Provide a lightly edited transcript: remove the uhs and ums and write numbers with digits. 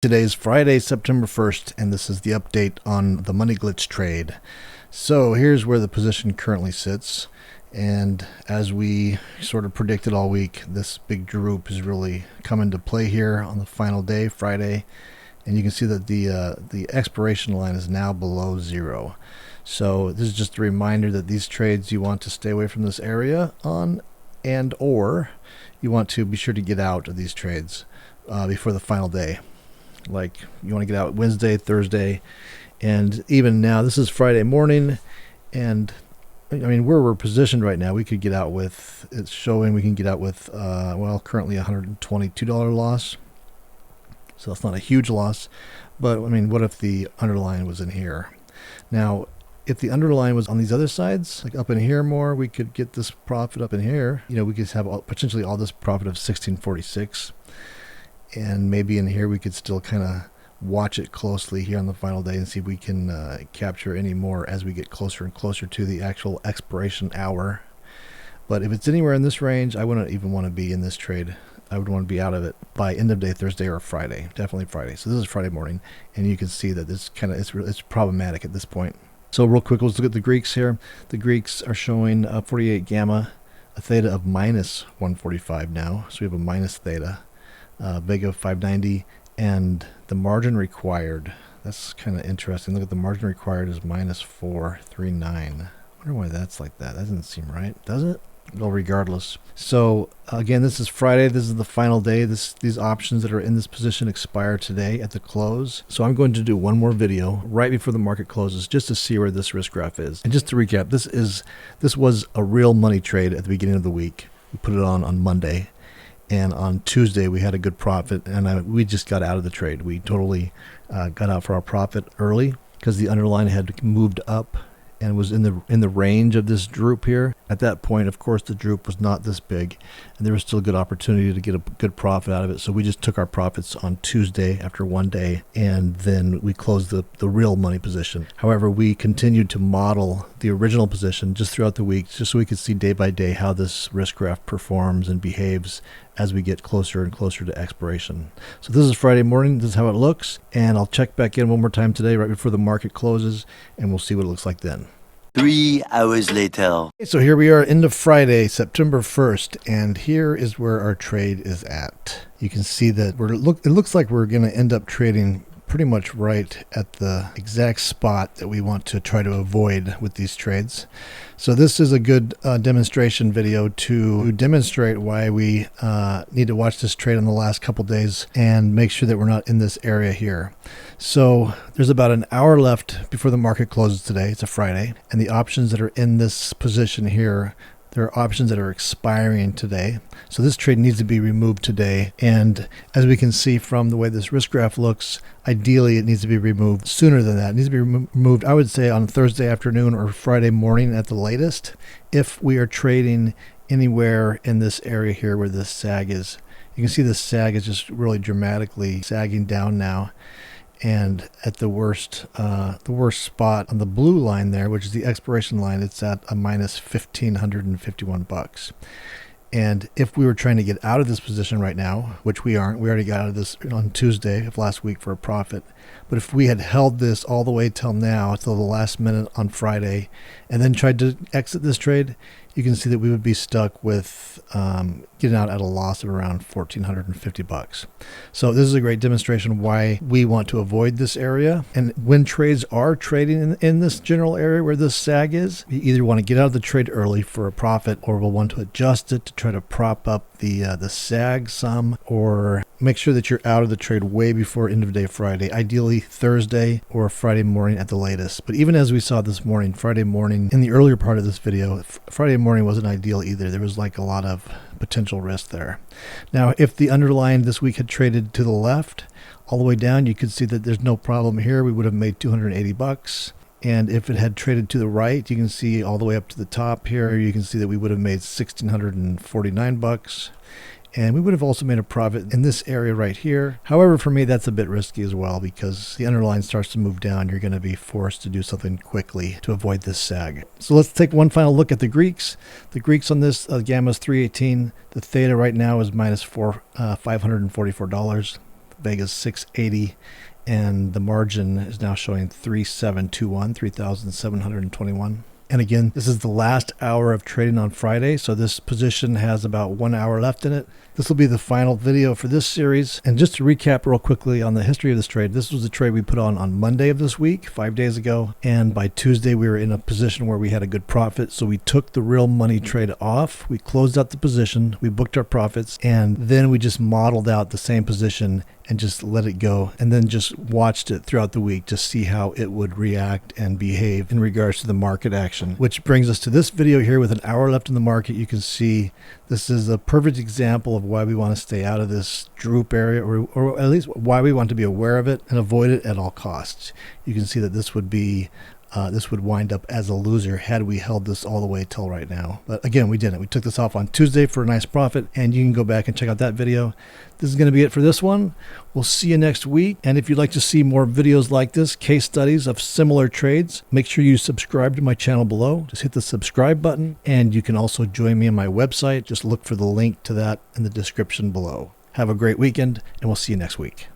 Today's Friday, September 1st, and this is the update on the Money Glitch trade. So here's where the position currently sits, and as we sort of predicted all week, this big droop is really come into play here on the final day, Friday, and you can see that the expiration line is now below zero. So this is just a reminder that these trades you want to stay away from this area on, and or you want to be sure to get out of these trades before the final day. Like you want to get out Wednesday, Thursday, and even now this is Friday morning, and I mean where we're positioned right now, we could get out with, it's showing we can get out with well, currently $122 loss. So that's not a huge loss, but I mean, what if the underlying was in here? Now if the underlying was on these other sides, like up in here more, we could get this profit up in here. You know, we could have potentially all this profit of 1646. And maybe in here we could still kind of watch it closely here on the final day and see if we can capture any more as we get closer and closer to the actual expiration hour. But if it's anywhere in this range, I wouldn't even want to be in this trade. I would want to be out of it by end of day Thursday or Friday, definitely Friday. So this is Friday morning, and you can see that this kind of it's problematic at this point. So real quick, let's look at the Greeks here. The Greeks are showing 48 gamma, a theta of minus 145 now. So we have a minus theta. Vega 590, and the margin required, that's kind of interesting. Look at the margin required is minus 439. I wonder why that's like that. That doesn't seem right, does it? Well, regardless. So again, this is Friday. This is the final day. These options that are in this position expire today at the close. So I'm going to do one more video right before the market closes just to see where this risk graph is. And just to recap, this was a real money trade at the beginning of the week. We put it on Monday. And on Tuesday, we had a good profit, and we just got out of the trade. We totally got out for our profit early because the underlying had moved up and was in the range of this droop here. At that point, of course, the droop was not this big, and there was still a good opportunity to get a good profit out of it. So we just took our profits on Tuesday after one day, and then we closed the real money position. However, we continued to model the original position just throughout the week, just so we could see day by day how this risk graph performs and behaves as we get closer and closer to expiration. So this is Friday morning. This is how it looks, and I'll check back in one more time today right before the market closes, and we'll see what it looks like then. 3 hours later. So here we are, end of Friday, September 1st, and here is where our trade is at. You can see that it looks like we're going to end up trading pretty much right at the exact spot that we want to try to avoid with these trades. So this is a good demonstration video to demonstrate why we need to watch this trade in the last couple days and make sure that we're not in this area here. So there's about an hour left before the market closes today. It's a Friday, and the options that are in this position here, there are options that are expiring today. So this trade needs to be removed today. And as we can see from the way this risk graph looks, ideally it needs to be removed sooner than that. It needs to be removed, I would say, on Thursday afternoon or Friday morning at the latest, if we are trading anywhere in this area here where this sag is. You can see the sag is just really dramatically sagging down now. And at the worst spot on the blue line there, which is the expiration line, it's at a minus $1,551. And if we were trying to get out of this position right now, which we aren't, we already got out of this on Tuesday of last week for a profit. But if we had held this all the way till now, till the last minute on Friday, and then tried to exit this trade, you can see that we would be stuck with getting out at a loss of around $1,450. So this is a great demonstration why we want to avoid this area. And when trades are trading in this general area where this sag is, you either want to get out of the trade early for a profit, or we'll want to adjust it to try to prop up the sag some, or make sure that you're out of the trade way before end of day Friday, ideally Thursday or Friday morning at the latest. But even as we saw this morning, Friday morning, in the earlier part of this video, Friday morning wasn't ideal either. There was like a lot of potential risk there. Now, if the underlying this week had traded to the left all the way down, you could see that there's no problem here. We would have made $280. And if it had traded to the right, you can see all the way up to the top here, you can see that we would have made $1,649. And we would have also made a profit in this area right here. However, for me, that's a bit risky as well, because the underline starts to move down. You're going to be forced to do something quickly to avoid this sag. So let's take one final look at the Greeks. The Greeks on this gamma is 318. The theta right now is minus $544. Vegas 680, and the margin is now showing 3721, 3,721. And again, this is the last hour of trading on Friday, so this position has about 1 hour left in it. This will be the final video for this series. And just to recap real quickly on the history of this trade, this was a trade we put on Monday of this week, 5 days ago. And by Tuesday, we were in a position where we had a good profit. So we took the real money trade off. We closed out the position. We booked our profits. And then we just modeled out the same position and just let it go, and then just watched it throughout the week to see how it would react and behave in regards to the market action. Which brings us to this video here with an hour left in the market. You can see this is a perfect example of why we want to stay out of this droop area, or at least why we want to be aware of it and avoid it at all costs. You can see that this would be this would wind up as a loser had we held this all the way till right now. But again, we didn't. We took this off on Tuesday for a nice profit, and you can go back and check out that video. This is going to be it for this one. We'll see you next week. And if you'd like to see more videos like this, case studies of similar trades, make sure you subscribe to my channel below. Just hit the subscribe button, and you can also join me on my website. Just look for the link to that in the description below. Have a great weekend, and we'll see you next week.